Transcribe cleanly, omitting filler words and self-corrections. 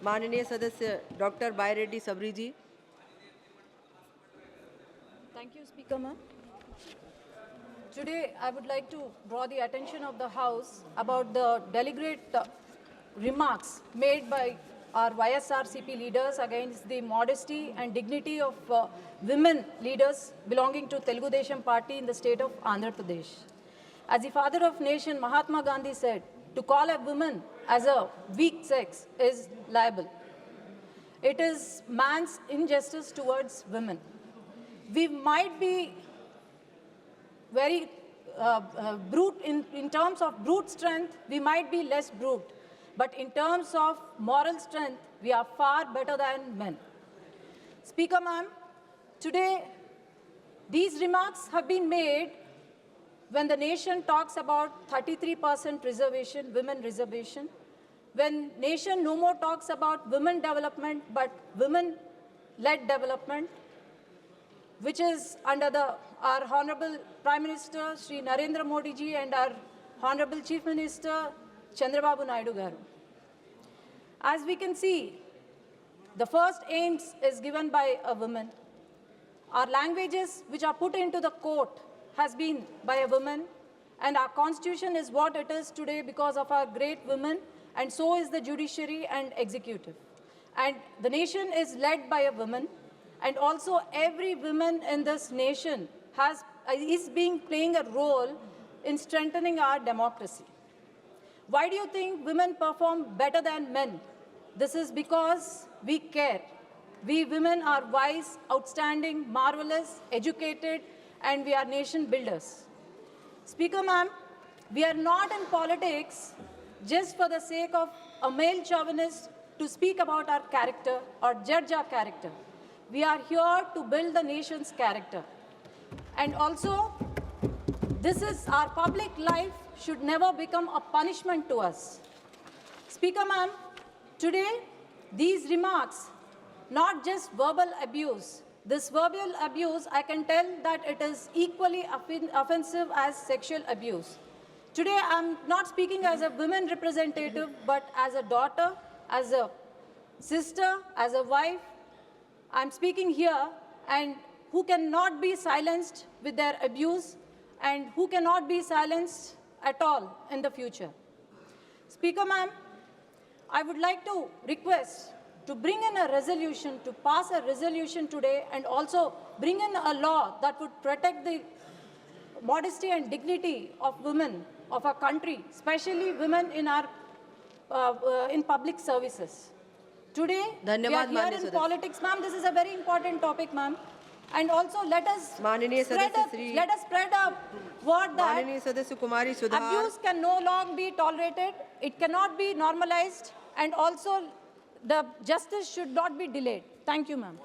माननीय सदस्य doctor Byreddy Sabari ji. Thank you, Speaker ma'am. Today, I would like to draw the attention of the House about the deliberate remarks made by our YSRCP leaders against the modesty and dignity of women leaders belonging to Telugu Desam Party in the state of Andhra Pradesh. As the father of nation, Mahatma Gandhi said, to call a woman as a weak sex is liable. It is man's injustice towards women. We might be very brute in terms of brute strength, we might be less brute. But in terms of moral strength, we are far better than men. Speaker ma'am, today these remarks have been made when the nation talks about 33% reservation, women reservation, when nation no more talks about women development but women-led development, which is under our Honorable Prime Minister Shri Narendra Modi ji and our Honorable Chief Minister Chandrababu Naidu garu. As we can see, the first aims is given by a woman. Our languages which are put into the court has been by a woman, and our constitution is what it is today because of our great women, and so is the judiciary and executive. And the nation is led by a woman, and also every woman in this nation is playing a role in strengthening our democracy. Why do you think women perform better than men? This is because we care. We women are wise, outstanding, marvelous, educated, and we are nation builders. Speaker ma'am, we are not in politics just for the sake of a male chauvinist to speak about our character or judge our character. We are here to build the nation's character. And also, this is our public life should never become a punishment to us. Speaker ma'am, today, these remarks, not just verbal abuse. This verbal abuse, I can tell that it is equally offensive as sexual abuse. Today, I'm not speaking as a women representative, but as a daughter, as a sister, as a wife. I'm speaking here, and who cannot be silenced with their abuse, and who cannot be silenced at all in the future. Speaker ma'am, I would like to request to bring in a resolution, to pass a resolution today, and also bring in a law that would protect the modesty and dignity of women of our country, especially women in our in public services. Today, we are here in politics, ma'am. This is a very important topic, ma'am. And also, let us spread a word that abuse can no longer be tolerated. It cannot be normalized, and also the justice should not be delayed. Thank you, ma'am.